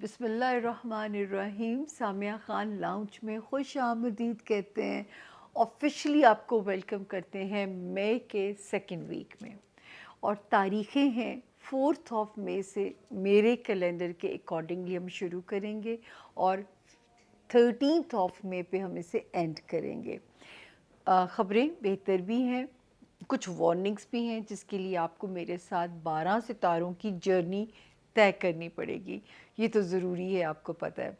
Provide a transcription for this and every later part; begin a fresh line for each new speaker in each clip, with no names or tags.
بسم اللہ الرحمن الرحیم. سامیہ خان لاؤنج میں خوش آمدید کہتے ہیں. آفیشلی آپ کو ویلکم کرتے ہیں مئی کے سیکنڈ ویک میں، اور تاریخیں ہیں 4 مئی سے میرے کیلنڈر کے اکارڈنگلی ہم شروع کریں گے، اور 13 مئی پہ ہم اسے اینڈ کریں گے. خبریں بہتر بھی ہیں، کچھ وارننگز بھی ہیں، جس کے لیے آپ کو میرے ساتھ 12 ستاروں کی جرنی طے کرنی پڑے گی. یہ تو ضروری ہے، آپ کو پتہ ہے.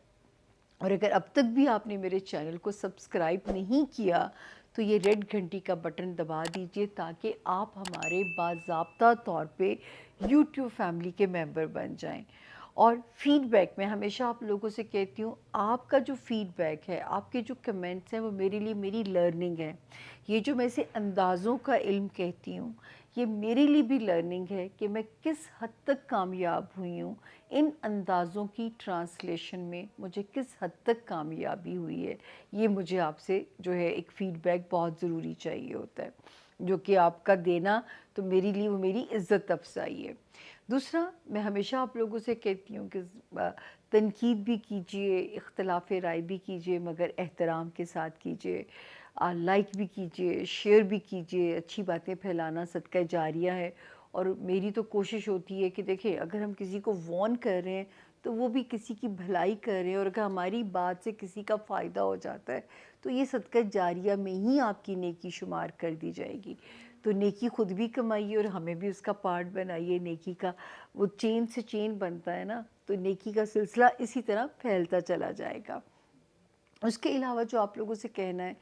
اور اگر اب تک بھی آپ نے میرے چینل کو سبسکرائب نہیں کیا تو یہ ریڈ گھنٹی کا بٹن دبا دیجئے، تاکہ آپ ہمارے باضابطہ طور پہ یوٹیوب فیملی کے ممبر بن جائیں. اور فیڈ بیک میں ہمیشہ آپ لوگوں سے کہتی ہوں، آپ کا جو فیڈ بیک ہے، آپ کے جو کمنٹس ہیں، وہ میرے لیے میری لرننگ ہے. یہ جو میں اسے اندازوں کا علم کہتی ہوں، یہ میرے لیے بھی لرننگ ہے کہ میں کس حد تک کامیاب ہوئی ہوں. ان اندازوں کی ٹرانسلیشن میں مجھے کس حد تک کامیابی ہوئی ہے، یہ مجھے آپ سے جو ہے ایک فیڈ بیک بہت ضروری چاہیے ہوتا ہے، جو کہ آپ کا دینا تو میرے لیے وہ میری عزت افزائی ہے. دوسرا، میں ہمیشہ آپ لوگوں سے کہتی ہوں کہ تنقید بھی کیجئے، اختلاف رائے بھی کیجئے، مگر احترام کے ساتھ کیجئے. لائک بھی کیجئے، شیئر بھی کیجئے. اچھی باتیں پھیلانا صدقہ جاریہ ہے. اور میری تو کوشش ہوتی ہے کہ دیکھیں، اگر ہم کسی کو وارن کر رہے ہیں تو وہ بھی کسی کی بھلائی کر رہے ہیں، اور اگر ہماری بات سے کسی کا فائدہ ہو جاتا ہے تو یہ صدقہ جاریہ میں ہی آپ کی نیکی شمار کر دی جائے گی. تو نیکی خود بھی کمائیے اور ہمیں بھی اس کا پارٹ بنائیے. نیکی کا وہ چین سے چین بنتا ہے نا، تو نیکی کا سلسلہ اسی طرح پھیلتا چلا جائے گا. اس کے علاوہ جو آپ لوگوں سے کہنا ہے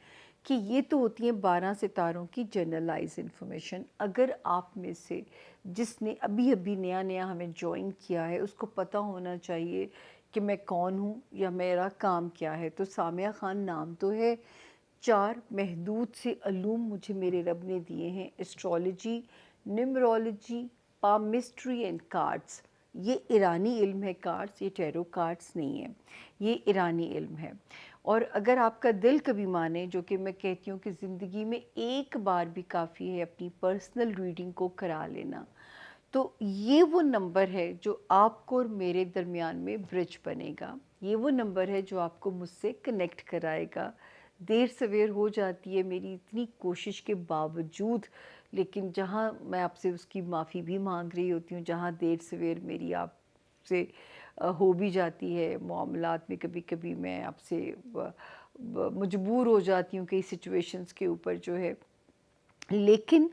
کہ یہ تو ہوتی ہیں 12 ستاروں کی جنرلائز انفارمیشن. اگر آپ میں سے جس نے ابھی ابھی نیا نیا ہمیں جوائن کیا ہے، اس کو پتہ ہونا چاہیے کہ میں کون ہوں یا میرا کام کیا ہے. تو سامیہ خان نام تو ہے، 4 محدود سے علوم مجھے میرے رب نے دیے ہیں: ایسٹرولوجی، نیمرولوجی، پامسٹری اینڈ کارڈز. یہ ایرانی علم ہے. کارڈز، یہ ٹیرو کارڈز نہیں ہیں، یہ ایرانی علم ہے. اور اگر آپ کا دل کبھی مانے، جو کہ میں کہتی ہوں کہ زندگی میں ایک بار بھی کافی ہے اپنی پرسنل ریڈنگ کو کرا لینا، تو یہ وہ نمبر ہے جو آپ کو اور میرے درمیان میں برج بنے گا. یہ وہ نمبر ہے جو آپ کو مجھ سے کنیکٹ کرائے گا. دیر سویر ہو جاتی ہے میری اتنی کوشش کے باوجود، لیکن جہاں میں آپ سے اس کی معافی بھی مانگ رہی ہوتی ہوں، جہاں دیر سویر میری آپ سے ہو بھی جاتی ہے معاملات میں. کبھی کبھی میں آپ سے مجبور ہو جاتی ہوں کئی سچویشنز کے اوپر جو ہے. لیکن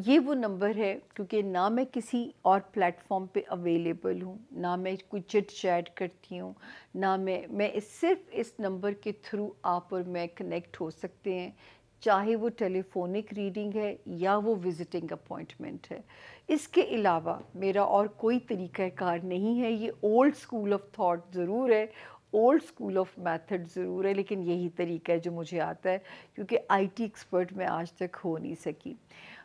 یہ وہ نمبر ہے، کیونکہ نہ میں کسی اور پلیٹ فارم پہ اویلیبل ہوں، نہ میں کوئی چٹ چیٹ کرتی ہوں، نہ میں صرف اس نمبر کے تھرو آپ اور میں کنیکٹ ہو سکتے ہیں، چاہے وہ ٹیلی فونک ریڈنگ ہے یا وہ وزٹنگ اپوائنٹمنٹ ہے. اس کے علاوہ میرا اور کوئی طریقہ کار نہیں ہے. یہ اولڈ سکول آف تھاٹ ضرور ہے، اولڈ سکول آف میتھڈ ضرور ہے، لیکن یہی طریقہ ہے جو مجھے آتا ہے، کیونکہ آئی ٹی ایکسپرٹ میں آج تک ہو نہیں سکی.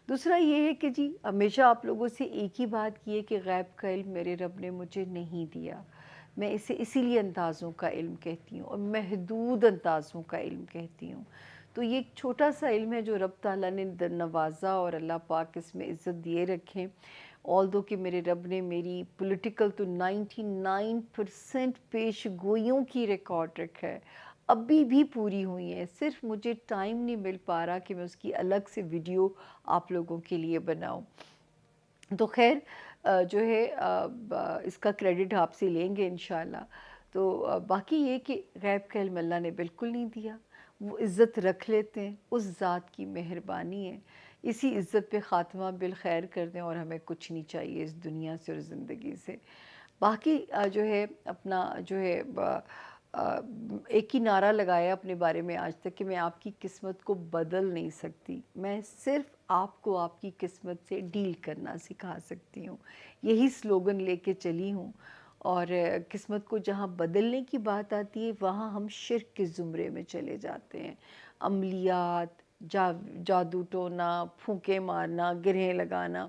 دوسرا یہ ہے کہ جی ہمیشہ آپ لوگوں سے ایک ہی بات کی ہے کہ غیب کا علم میرے رب نے مجھے نہیں دیا. میں اسے اسی لیے اندازوں کا علم کہتی ہوں، اور محدود اندازوں کا علم کہتی ہوں. تو یہ ایک چھوٹا سا علم ہے جو رب تعالیٰ نے نوازا، اور اللہ پاک اس میں عزت دیے رکھیں. آلدو کہ میرے رب نے میری پولیٹیکل تو 99% پیش گوئیوں کی ریکارڈ رکھا ہے، ابھی بھی پوری ہوئی ہیں. صرف مجھے ٹائم نہیں مل پا رہا کہ میں اس کی الگ سے ویڈیو آپ لوگوں کے لیے بناؤں. تو خیر جو ہے اس کا کریڈٹ آپ سے لیں گے انشاءاللہ. تو باقی یہ کہ غیب کا علم اللہ نے بالکل نہیں دیا. وہ عزت رکھ لیتے ہیں، اس ذات کی مہربانی ہے. اسی عزت پہ خاتمہ بالخیر کر دیں، اور ہمیں کچھ نہیں چاہیے اس دنیا سے اور زندگی سے. باقی جو ہے اپنا جو ہے ایک ہی نعرہ لگایا اپنے بارے میں آج تک کہ میں آپ کی قسمت کو بدل نہیں سکتی، میں صرف آپ کو آپ کی قسمت سے ڈیل کرنا سکھا سکتی ہوں. یہی سلوگن لے کے چلی ہوں. اور قسمت کو جہاں بدلنے کی بات آتی ہے، وہاں ہم شرک کے زمرے میں چلے جاتے ہیں. عملیات، جادو ٹونا، پھونکے مارنا، گرہیں لگانا.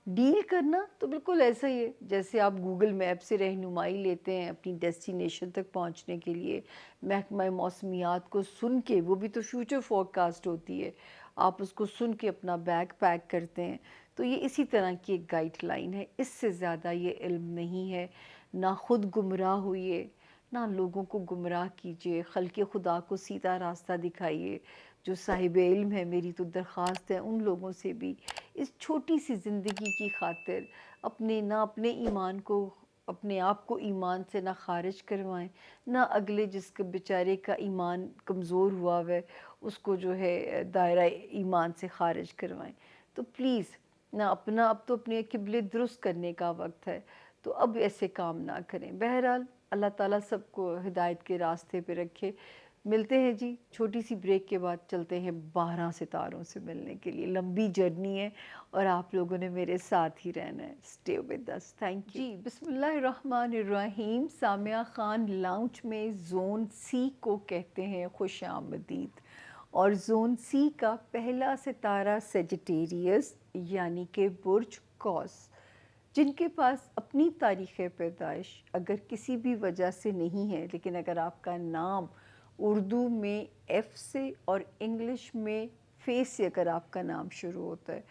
ڈیل کرنا تو بالکل ایسا ہی ہے جیسے آپ گوگل میپ سے رہنمائی لیتے ہیں اپنی ڈیسٹینیشن تک پہنچنے کے لیے. محکمہ موسمیات کو سن کے، وہ بھی تو فیوچر فورکاسٹ ہوتی ہے، آپ اس کو سن کے اپنا بیگ پیک کرتے ہیں. تو یہ اسی طرح کی ایک گائیڈ لائن ہے، اس سے زیادہ یہ علم نہیں ہے. نہ خود گمراہ ہوئیے، نہ لوگوں کو گمراہ کیجیے، خلق خدا کو سیدھا راستہ دکھائیے۔ جو صاحب علم ہے، میری تو درخواست ہے ان لوگوں سے بھی اس چھوٹی سی زندگی کی خاطر اپنے ایمان کو، اپنے آپ کو ایمان سے نہ خارج کروائیں، نہ اگلے جس کے بیچارے کا ایمان کمزور ہوا ہے اس کو جو ہے دائرہ ایمان سے خارج کروائیں۔ تو پلیز نہ اب تو اپنے قبلے درست کرنے کا وقت ہے، تو اب ایسے کام نہ کریں۔ بہرحال اللہ تعالیٰ سب کو ہدایت کے راستے پہ رکھے۔ ملتے ہیں جی، چھوٹی سی بریک کے بعد چلتے ہیں 12 ستاروں سے ملنے کے لیے۔ لمبی جرنی ہے اور آپ لوگوں نے میرے ساتھ ہی رہنا ہے۔ Stay with us, thank you ji. بسم اللہ الرحمن الرحیم۔ سامعہ خان لاؤنج میں زون سی کو کہتے ہیں خوش آمدید، اور زون سی کا پہلا ستارہ سیجیٹیریس یعنی کہ برج قوس، جن کے پاس اپنی تاریخ پیدائش اگر کسی بھی وجہ سے نہیں ہے، لیکن اگر آپ کا نام اردو میں ایف سے اور انگلش میں فے سے اگر آپ کا نام شروع ہوتا ہے،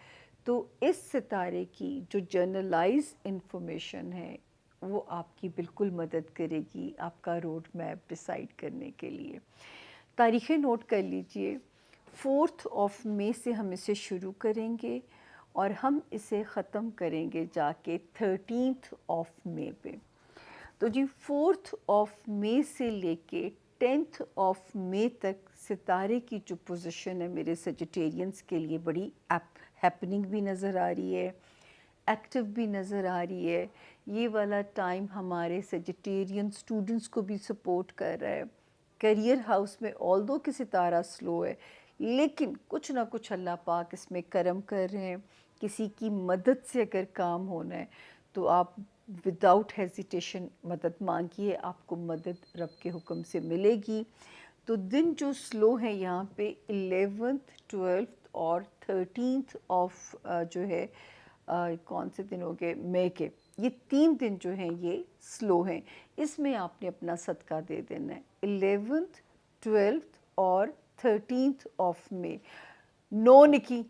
تو اس ستارے کی جو جرنلائز انفارمیشن ہے وہ آپ کی بالکل مدد کرے گی آپ کا روڈ میپ ڈیسائیڈ کرنے کے لیے۔ تاریخیں نوٹ کر لیجئے۔ 4 مئی سے ہم اسے شروع کریں گے اور ہم اسے ختم کریں گے جا کے 13 مئی پہ۔ تو جی 4 مئی سے لے کے 10 مئی تک ستارے کی جو پوزیشن ہے میرے سیجیٹیرینز کے لیے بڑی ہیپننگ بھی نظر آ رہی ہے، ایکٹیو بھی نظر آ رہی ہے۔ یہ والا ٹائم ہمارے سیجیٹیرین اسٹوڈنٹس کو بھی سپورٹ کر رہا ہے۔ کیریئر ہاؤس میں آلدو کہ ستارہ سلو ہے، لیکن کچھ نہ کچھ اللہ پاک اس میں کرم کر رہے ہیں۔ کسی کی مدد سے اگر کام ہونا ہے تو آپ وداؤٹ ہیزیٹیشن مدد مانگیے، آپ کو مدد رب کے حکم سے ملے گی۔ تو دن جو سلو ہیں یہاں پہ 11th 12th اور 13th جو ہے کون سے دن ہو گئے مئی کے، یہ 3 دن جو ہیں یہ سلو ہیں۔ اس میں آپ نے اپنا صدقہ دے دینا ہے 11th 12th اور 13th مئی، نو نکی،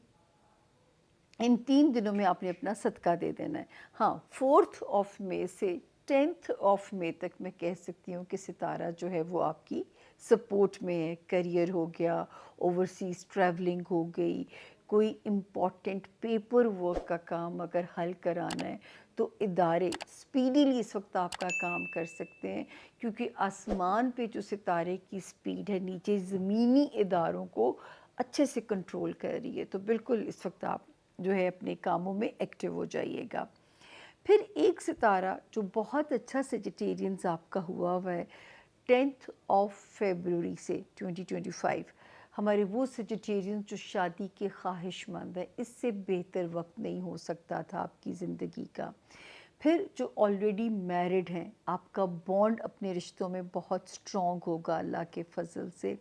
ان 3 دنوں میں آپ نے اپنا صدقہ دے دینا ہے۔ ہاں 4 مئی سے 10 مئی تک میں کہہ سکتی ہوں کہ ستارہ جو ہے وہ آپ کی سپورٹ میں ہے۔ کیریئر ہو گیا، اوورسیز ٹریولنگ ہو گئی، کوئی امپورٹنٹ پیپر ورک کا کام اگر حل کرانا ہے تو ادارے سپیڈیلی اس وقت آپ کا کام کر سکتے ہیں، کیونکہ آسمان پہ جو ستارے کی سپیڈ ہے نیچے زمینی اداروں کو اچھے سے کنٹرول کر رہی ہے۔ تو بالکل اس وقت آپ جو ہے اپنے کاموں میں ایکٹیو ہو جائیے گا۔ پھر ایک ستارہ جو بہت اچھا سیجیٹیرینز آپ کا ہوا ہے 10 فیبروری سے 2025، ہمارے وہ سیجیٹیرینز جو شادی کے خواہش مند ہیں، اس سے بہتر وقت نہیں ہو سکتا تھا آپ کی زندگی کا۔ پھر جو آلریڈی میرڈ ہیں، آپ کا بانڈ اپنے رشتوں میں بہت سٹرونگ ہوگا اللہ کے فضل سے۔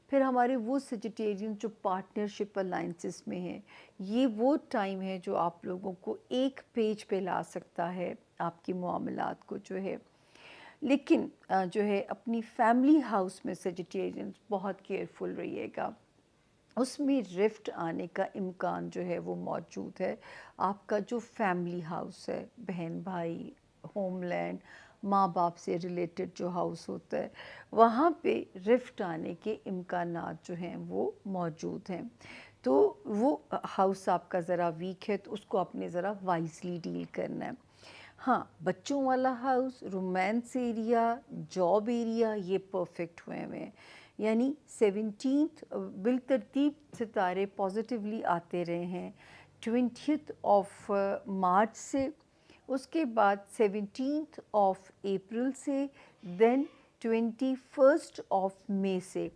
پھر ہمارے وہ سیجیٹیرین جو پارٹنرشپ الائنسز میں ہیں، یہ وہ ٹائم ہے جو آپ لوگوں کو ایک پیج پہ لا سکتا ہے آپ کی معاملات کو جو ہے۔ لیکن جو ہے اپنی فیملی ہاؤس میں سیجیٹیرین بہت کیئرفل رہیے گا، اس میں رفٹ آنے کا امکان جو ہے وہ موجود ہے۔ آپ کا جو فیملی ہاؤس ہے، بہن بھائی، ہوم لینڈ، ماں باپ سے ریلیٹڈ جو ہاؤس ہوتا ہے، وہاں پہ رفٹ آنے کے امکانات جو ہیں وہ موجود ہیں۔ تو وہ ہاؤس آپ کا ذرا ویک ہے تو اس کو آپ نے ذرا وائزلی ڈیل کرنا ہے۔ ہاں بچوں والا house, romance area, job area, یہ پرفیکٹ ہوئے ہیں، یعنی 17 بالترتیب ستارے پازیٹیولی آتے رہے ہیں 20 مارچ سے، اس کے بعد 17 اپریل سے، دین 21 مئی سے۔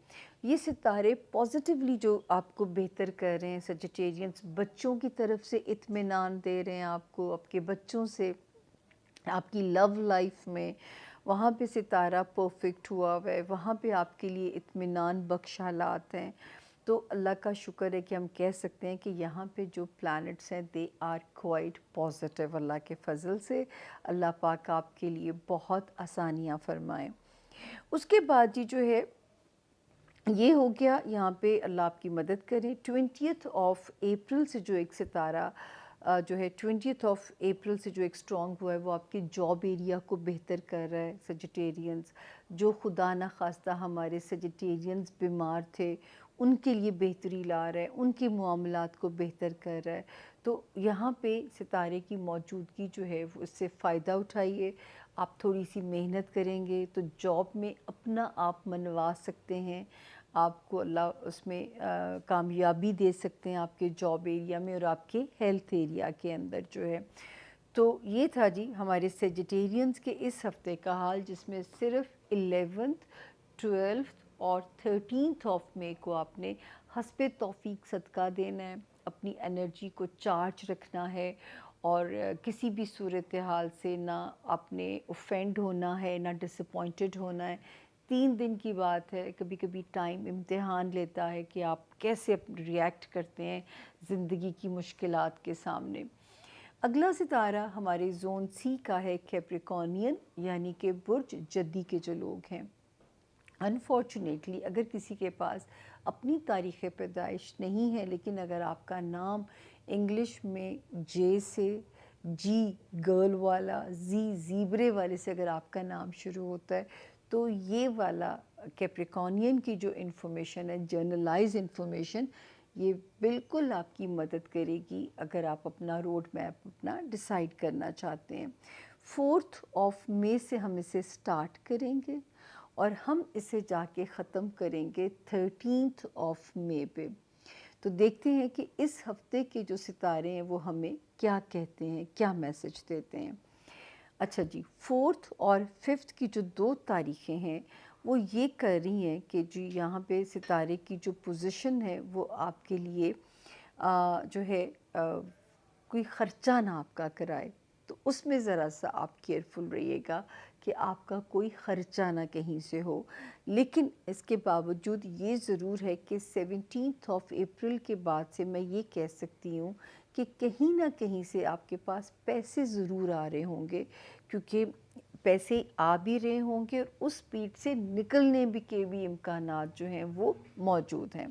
یہ ستارے پازیٹیولی جو آپ کو بہتر کر رہے ہیں سیجیٹیرینز، بچوں کی طرف سے اطمینان دے رہے ہیں آپ کو، آپ کے بچوں سے، آپ کی لو لائف میں، وہاں پہ ستارہ پرفیکٹ ہوا ہے، وہاں پہ آپ کے لیے اطمینان بخش حالات ہیں۔ تو اللہ کا شکر ہے کہ ہم کہہ سکتے ہیں کہ یہاں پہ جو پلانٹس ہیں دے آر کوائٹ پازیٹیو اللہ کے فضل سے۔ اللہ پاک آپ کے لیے بہت آسانیاں فرمائیں۔ اس کے بعد جو ہے یہ ہو گیا، یہاں پہ اللہ آپ کی مدد کرے۔ 20 اپریل سے جو ایک ستارہ جو ہے 20 اپریل سے جو ایک اسٹرانگ ہوا ہے وہ آپ کے جاب ایریا کو بہتر کر رہا ہے. سیجیٹیرینز جو خدا نخواستہ ہمارے سیجیٹیرینز بیمار تھے ان کے لیے بہتری لا رہا ہے، ان کے معاملات کو بہتر کر رہا ہے. تو یہاں پہ ستارے کی موجودگی جو ہے وہ اس سے فائدہ اٹھائیے. آپ تھوڑی سی محنت کریں گے تو جاب میں اپنا آپ منوا سکتے ہیں. آپ کو اللہ اس میں کامیابی دے سکتے ہیں آپ کے جاب ایریا میں اور آپ کے ہیلتھ ایریا کے اندر جو ہے. تو یہ تھا جی ہمارے سیجیٹیرینز کے اس ہفتے کا حال، جس میں صرف 11th 12th اور 13th مئی کو آپ نے حسب توفیق صدقہ دینا ہے، اپنی انرجی کو چارج رکھنا ہے اور کسی بھی صورتحال سے نہ آپ نے اوفینڈ ہونا ہے، نہ ڈس اپوائنٹڈ ہونا ہے. 3 دن کی بات ہے، کبھی کبھی ٹائم امتحان لیتا ہے کہ آپ کیسے ریئیکٹ کرتے ہیں زندگی کی مشکلات کے سامنے. اگلا ستارہ ہمارے زون سی کا ہے کیپریکونین، یعنی کہ برج جدی کے جو لوگ ہیں. انفارچونیٹلی اگر کسی کے پاس اپنی تاریخ پیدائش نہیں ہے، لیکن اگر آپ کا نام انگلش میں جے سے، جی گرل والا، زی زیبرے والے سے اگر آپ کا نام شروع ہوتا ہے تو یہ والا کیپریکونین کی جو انفارمیشن ہے، جرنلائز انفارمیشن، یہ بالکل آپ کی مدد کرے گی اگر آپ اپنا روڈ میپ اپنا ڈیسائیڈ کرنا چاہتے ہیں. 4 مئی سے ہم اسے سٹارٹ کریں گے اور ہم اسے جا کے ختم کریں گے 13 مئی پہ. تو دیکھتے ہیں کہ اس ہفتے کے جو ستارے ہیں وہ ہمیں کیا کہتے ہیں، کیا میسج دیتے ہیں. اچھا جی، 4 اور 5 کی جو 2 تاریخیں ہیں وہ یہ کر رہی ہیں کہ جی یہاں پہ ستارے کی جو پوزیشن ہے وہ آپ کے لیے جو ہے کوئی خرچہ نہ آپ کا کرائے. تو اس میں ذرا سا آپ کیئرفل رہیے گا کہ آپ کا کوئی خرچہ نہ کہیں سے ہو. لیکن اس کے باوجود یہ ضرور ہے کہ 17 اپریل کے بعد سے میں یہ کہہ سکتی ہوں کہ کہیں نہ کہیں سے آپ کے پاس پیسے ضرور آ رہے ہوں گے، کیونکہ پیسے آ بھی رہے ہوں گے اور اس سپیڈ سے نکلنے کے بھی امکانات جو ہیں وہ موجود ہیں.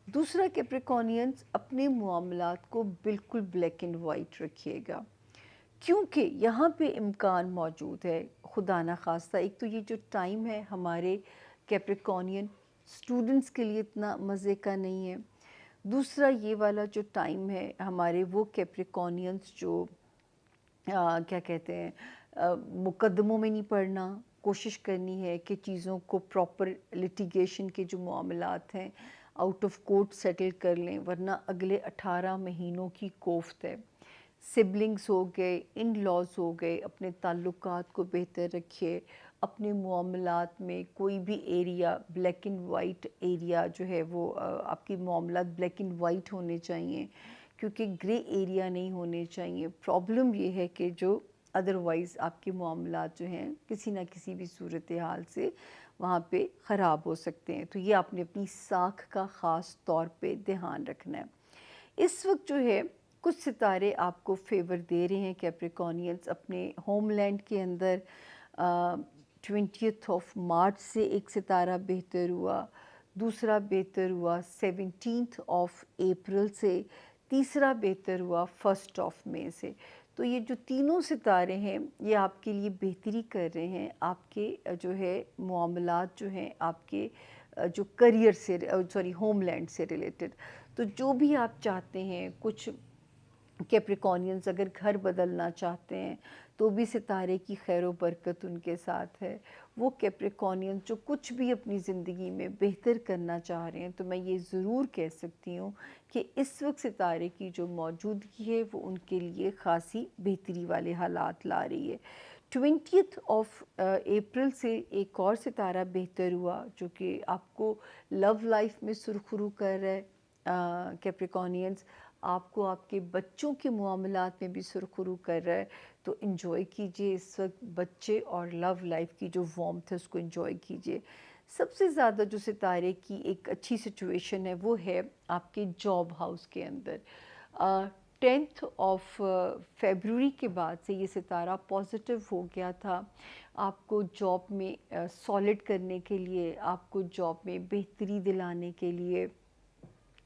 دوسرا کیپریکونینز اپنے معاملات کو بالکل بلیک اینڈ وائٹ رکھیے گا، کیونکہ یہاں پہ امکان موجود ہے خدا نخواستہ. ایک تو یہ جو ٹائم ہے ہمارے کیپریکونین اسٹوڈنٹس کے لیے اتنا مزے کا نہیں ہے. دوسرا یہ والا جو ٹائم ہے ہمارے وہ کیپریکونینز جو کیا کہتے ہیں مقدموں میں نہیں پڑنا، کوشش کرنی ہے کہ چیزوں کو پراپر لٹیگیشن کے جو معاملات ہیں آؤٹ آف کورٹ سیٹل کر لیں، ورنہ اگلے 18 مہینوں کی کوفت ہے. سبلنگز ہو گئے، ان لاز ہو گئے، اپنے تعلقات کو بہتر رکھیے. اپنے معاملات میں کوئی بھی area black and white area جو ہے وہ آپ کی معاملات بلیک اینڈ وائٹ ہونے چاہیے، کیونکہ گرے ایریا نہیں ہونے چاہیے. پرابلم یہ ہے کہ جو ادروائز آپ کے معاملات جو ہیں کسی نہ کسی بھی صورتحال سے وہاں پہ خراب ہو سکتے ہیں. تو یہ آپ نے اپنی ساکھ کا خاص طور پہ دھیان رکھنا ہے. اس وقت جو ہے کچھ ستارے آپ کو فیور دے رہے ہیں کیپریکونینز اپنے ہوم لینڈ کے اندر. 20 مارچ سے ایک ستارہ بہتر ہوا، دوسرا بہتر ہوا 17 اپریل سے، تیسرا بہتر ہوا 1 مئی سے. تو یہ جو تینوں ستارے ہیں یہ آپ کے لیے بہتری کر رہے ہیں، آپ کے جو ہے معاملات جو ہیں آپ کے جو کریئر سے ہوم لینڈ سے ریلیٹڈ. تو جو بھی آپ چاہتے ہیں، کچھ کیپریکونینز اگر گھر بدلنا چاہتے ہیں تو بھی ستارے کی خیر و برکت ان کے ساتھ ہے. وہ کیپریکونینز جو کچھ بھی اپنی زندگی میں بہتر کرنا چاہ رہے ہیں تو میں یہ ضرور کہہ سکتی ہوں کہ اس وقت ستارے کی جو موجودگی ہے وہ ان کے لیے خاصی بہتری والے حالات لا رہی ہے. 20 اپریل سے ایک اور ستارہ بہتر ہوا جو کہ آپ کو لو لائف میں سرخرو کر رہا ہے. کیپریکونینز آپ کو آپ کے بچوں کے معاملات میں بھی سرخرو کر رہا ہے. تو انجوائے کیجئے اس وقت بچے اور لو لائف کی جو وارمتھ ہے اس کو انجوائے کیجئے. سب سے زیادہ جو ستارے کی ایک اچھی سچویشن ہے وہ ہے آپ کے جاب ہاؤس کے اندر. 10 فیبروری کے بعد سے یہ ستارہ پازیٹیو ہو گیا تھا. آپ کو جاب میں سالڈ کرنے کے لیے، آپ کو جاب میں بہتری دلانے کے لیے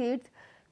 8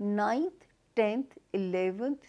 9th, 10th, 11th,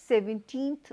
17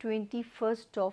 21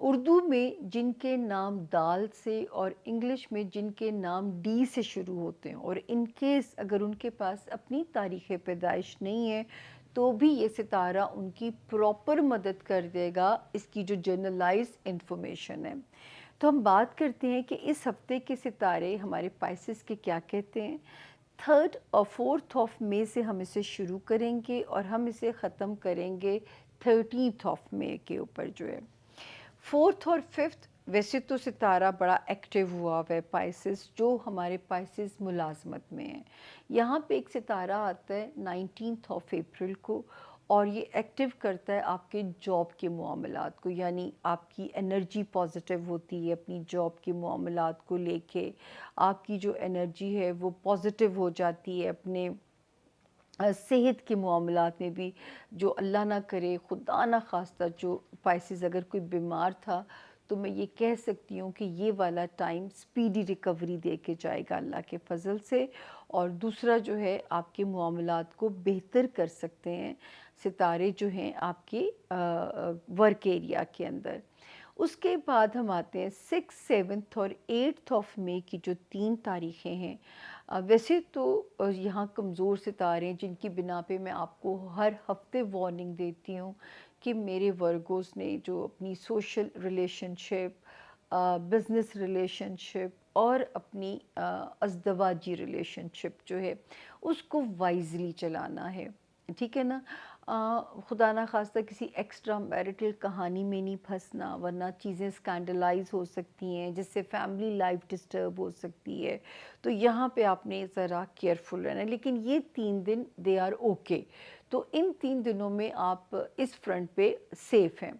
اردو میں جن کے نام دال سے اور انگلش میں جن کے نام ڈی سے شروع ہوتے ہیں، اور ان کیس اگر ان کے پاس اپنی تاریخ پیدائش نہیں ہے تو بھی یہ ستارہ ان کی پراپر مدد کر دے گا اس کی جو جنرلائز انفارمیشن ہے۔ تو ہم بات کرتے ہیں کہ اس ہفتے کے ستارے ہمارے پائسس کے کیا کہتے ہیں۔ 3 اور 4 آف مئی سے ہم اسے شروع کریں گے اور ہم اسے ختم کریں گے 13 آف مئی کے اوپر جو ہے۔ 4 اور 5 ویسے تو ستارہ بڑا ایکٹیو ہوا ہے پائسس، جو ہمارے پائسس ملازمت میں ہیں۔ یہاں پہ ایک ستارہ آتا ہے 19 آف اپریل کو، اور یہ ایکٹیو کرتا ہے آپ کے جاب کے معاملات کو، یعنی آپ کی انرجی پازیٹیو ہوتی ہے اپنی جاب کے معاملات کو لے کے، آپ کی جو انرجی ہے وہ پازیٹیو ہو جاتی ہے اپنے صحت کے معاملات میں بھی۔ جو اللہ نہ کرے خدا نہ خواستہ جو پائسز اگر کوئی بیمار تھا تو میں یہ کہہ سکتی ہوں کہ یہ والا ٹائم سپیڈی ریکوری دے کے جائے گا اللہ کے فضل سے۔ اور دوسرا جو ہے آپ کے معاملات کو بہتر کر سکتے ہیں ستارے جو ہیں آپ کے ورک ایریا کے اندر۔ اس کے بعد ہم آتے ہیں 6، 7 اور 8 آف مئی کی جو 3 تاریخیں ہیں۔ ویسے تو یہاں کمزور ستارے ہیں جن کی بنا پہ میں آپ کو ہر ہفتے وارننگ دیتی ہوں کہ میرے ورگوز نے جو اپنی سوشل ریلیشن شپ، بزنس ریلیشن شپ اور اپنی ازدواجی ریلیشن شپ جو ہے اس کو وائزلی چلانا ہے، ٹھیک ہے نا۔ خدا نہ خواستہ کسی ایکسٹرا میرٹل کہانی میں نہیں پھنسنا، ورنہ چیزیں اسکینڈلائز ہو سکتی ہیں جس سے فیملی لائف ڈسٹرب ہو سکتی ہے۔ تو یہاں پہ آپ نے ذرا کیئرفل رہنا ہے، لیکن یہ 3 دن دے آر اوکے، تو ان 3 دنوں میں آپ اس فرنٹ پہ سیف ہیں۔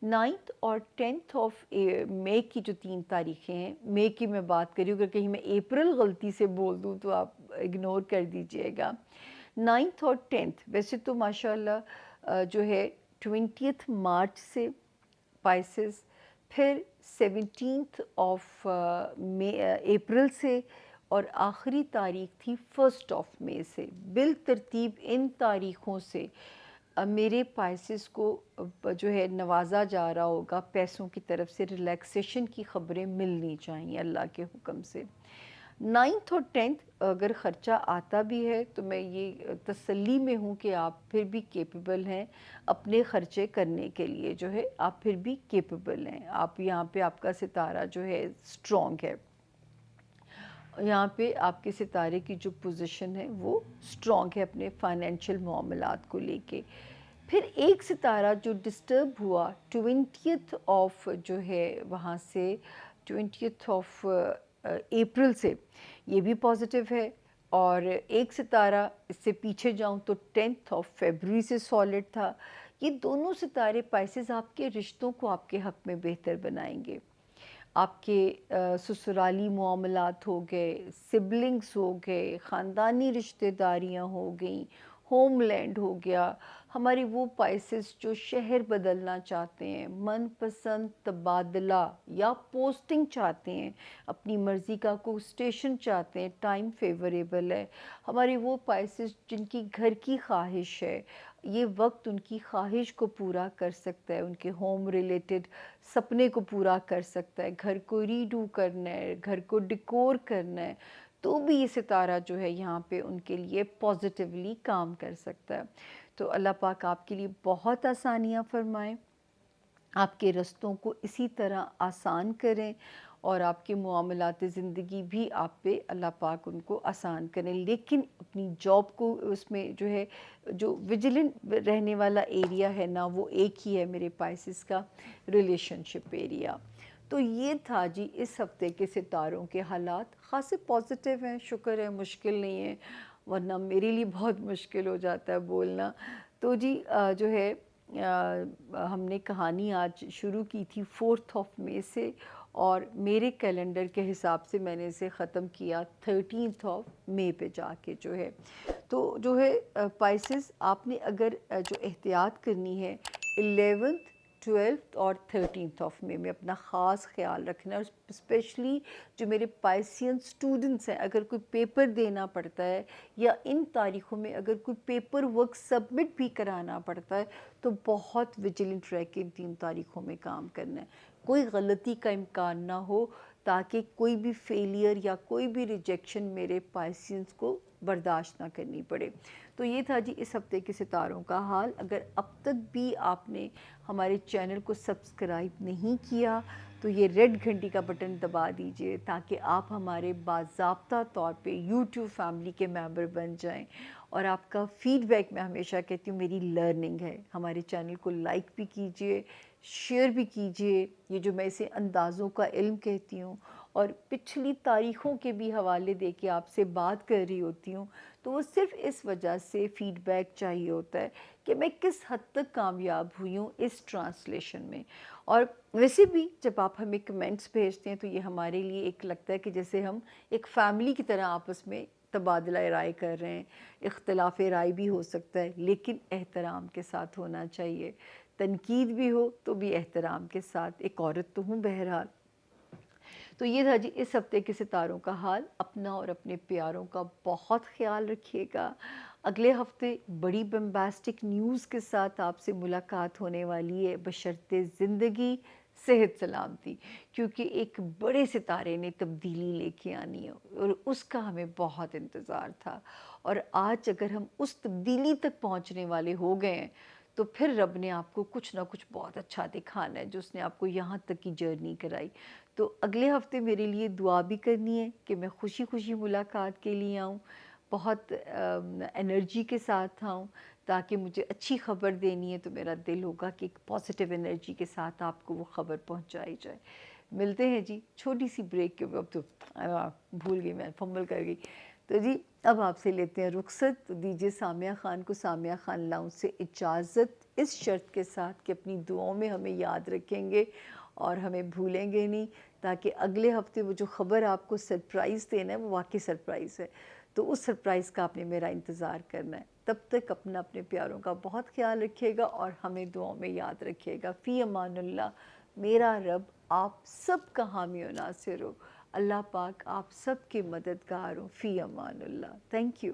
9 اور 10 آف مئی کی جو 3 تاریخیں ہیں، مئی کی میں بات کری ہوں، اگر کہیں میں اپریل غلطی سے بول دوں تو آپ اگنور کر دیجئے گا۔ 9 اور 10 ویسے تو ماشاءاللہ جو ہے 20 مارچ سے پائسس، پھر 17 آف اپریل سے، اور آخری تاریخ تھی 1 آف مئی سے۔ بالترتیب ان تاریخوں سے میرے پائسس کو جو ہے نوازا جا رہا ہوگا، پیسوں کی طرف سے ریلیکسیشن کی خبریں ملنی چاہیے اللہ کے حکم سے۔ 9 اور 10 اگر خرچہ آتا بھی ہے تو میں یہ تسلی میں ہوں کہ آپ پھر بھی کیپیبل ہیں اپنے خرچے کرنے کے لیے، جو ہے آپ پھر بھی کیپیبل ہیں، آپ یہاں پہ آپ کا ستارہ جو ہے اسٹرانگ ہے، یہاں پہ آپ کے ستارے کی جو پوزیشن ہے وہ اسٹرانگ ہے اپنے فائنینشیل معاملات کو لے کے۔ پھر ایک ستارہ جو ڈسٹرب ہوا 20 آف جو ہے وہاں سے 20 آف اپریل سے، یہ بھی پازیٹیو ہے، اور ایک ستارہ اس سے پیچھے جاؤں تو 10 آف فیبروری سے سالڈ تھا۔ یہ دونوں ستارے پائسز آپ کے رشتوں کو آپ کے حق میں بہتر بنائیں گے، آپ کے سسرالی معاملات ہو گئے، سبلنگز ہو گئے، خاندانی رشتہ داریاں ہو گئیں، ہوم لینڈ ہو گیا، ہمارے وہ پائسز جو شہر بدلنا چاہتے ہیں، من پسند تبادلہ یا پوسٹنگ چاہتے ہیں، اپنی مرضی کا کوئی اسٹیشن چاہتے ہیں، ٹائم فیوریبل ہے۔ ہمارے وہ پائسز جن کی گھر کی خواہش ہے، یہ وقت ان کی خواہش کو پورا کر سکتا ہے، ان کے ہوم ریلیٹڈ سپنے کو پورا کر سکتا ہے، گھر کو ریڈو کرنا ہے، گھر کو ڈیکور کرنا ہے، تو بھی یہ ستارہ جو ہے یہاں پہ ان کے لیے پازیٹیولی کام کر سکتا ہے۔ تو اللہ پاک آپ کے لیے بہت آسانیاں فرمائیں، آپ کے رستوں کو اسی طرح آسان کریں، اور آپ کے معاملات زندگی بھی آپ پہ اللہ پاک ان کو آسان کریں، لیکن اپنی جاب کو اس میں جو ہے جو ویجیلنٹ رہنے والا ایریا ہے نا، وہ ایک ہی ہے میرے پائسس کا، ریلیشن شپ ایریا۔ تو یہ تھا جی اس ہفتے کے ستاروں کے حالات، خاصے پازیٹیو ہیں، شکر ہے مشکل نہیں ہے، ورنہ میرے لیے بہت مشکل ہو جاتا ہے بولنا۔ تو جی جو ہے ہم نے کہانی آج شروع کی تھی 4 آف مئی سے، اور میرے کیلنڈر کے حساب سے میں نے اسے ختم کیا 13 آف مئی پہ جا کے جو ہے۔ تو جو ہے پائسز آپ نے اگر جو احتیاط کرنی ہے 11th، 12 اور 13 آف مئی میں اپنا خاص خیال رکھنا ہے، اور اسپیشلی جو میرے پائسین اسٹوڈنٹس ہیں، اگر کوئی پیپر دینا پڑتا ہے یا ان تاریخوں میں اگر کوئی پیپر ورک سبمٹ بھی کرانا پڑتا ہے تو بہت ویجیلنٹ رہ کے ان 3 تاریخوں میں کام کرنا ہے، کوئی غلطی کا امکان نہ ہو، تاکہ کوئی بھی فیلئر یا کوئی بھی ریجیکشن میرے پائسینس کو برداشت نہ کرنی پڑے۔ تو یہ تھا جی اس ہفتے کے ستاروں کا حال۔ اگر اب تک بھی آپ نے ہمارے چینل کو سبسکرائب نہیں کیا تو یہ ریڈ گھنٹی کا بٹن دبا دیجئے تاکہ آپ ہمارے باضابطہ طور پہ یوٹیوب فیملی کے ممبر بن جائیں، اور آپ کا فیڈ بیک میں ہمیشہ کہتی ہوں میری لرننگ ہے۔ ہمارے چینل کو لائک بھی کیجئے، شیئر بھی کیجئے، یہ جو میں اسے اندازوں کا علم کہتی ہوں اور پچھلی تاریخوں کے بھی حوالے دے کے آپ سے بات کر رہی ہوتی ہوں، تو وہ صرف اس وجہ سے فیڈ بیک چاہیے ہوتا ہے کہ میں کس حد تک کامیاب ہوئی ہوں اس ٹرانسلیشن میں۔ اور ویسے بھی جب آپ ہمیں کمنٹس بھیجتے ہیں تو یہ ہمارے لیے ایک لگتا ہے کہ جیسے ہم ایک فیملی کی طرح آپس میں تبادلہ رائے کر رہے ہیں۔ اختلاف رائے بھی ہو سکتا ہے لیکن احترام کے ساتھ ہونا چاہیے، تنقید بھی ہو تو بھی احترام کے ساتھ، ایک عورت تو ہوں بہرحال۔ تو یہ تھا جی اس ہفتے کے ستاروں کا حال۔ اپنا اور اپنے پیاروں کا بہت خیال رکھیے گا۔ اگلے ہفتے بڑی بمباسٹک نیوز کے ساتھ آپ سے ملاقات ہونے والی ہے، بشرط زندگی، صحت، سلامتی، کیونکہ ایک بڑے ستارے نے تبدیلی لے کے آنی ہے اور اس کا ہمیں بہت انتظار تھا، اور آج اگر ہم اس تبدیلی تک پہنچنے والے ہو گئے ہیں تو پھر رب نے آپ کو کچھ نہ کچھ بہت اچھا دکھانا ہے، جو اس نے آپ کو یہاں تک کی جرنی کرائی۔ تو اگلے ہفتے میرے لیے دعا بھی کرنی ہے کہ میں خوشی خوشی ملاقات کے لیے آؤں، بہت انرجی کے ساتھ آؤں، تاکہ مجھے اچھی خبر دینی ہے تو میرا دل ہوگا کہ ایک پازیٹیو انرجی کے ساتھ آپ کو وہ خبر پہنچائی جائے۔ ملتے ہیں جی چھوٹی سی بریک کے، اب تو بھول گئی، میں فمبل کر گئی۔ تو جی اب آپ سے لیتے ہیں رخصت، تو دیجیے سامیہ خان کو سامیہ خان لاؤنج سے اجازت، اس شرط کے ساتھ کہ اپنی دعاؤں میں ہمیں یاد رکھیں گے اور ہمیں بھولیں گے نہیں، تاکہ اگلے ہفتے وہ جو خبر آپ کو سرپرائز دینا ہے وہ واقعی سرپرائز ہے، تو اس سرپرائز کا آپ نے میرا انتظار کرنا ہے۔ تب تک اپنا اپنے پیاروں کا بہت خیال رکھیے گا اور ہمیں دعاؤں میں یاد رکھیے گا۔ فی امان اللہ، میرا رب آپ سب کا حامی و ناصر ہو، اللہ پاک آپ سب کے مددگار ہوں۔ فی امان اللہ، تھینک یو۔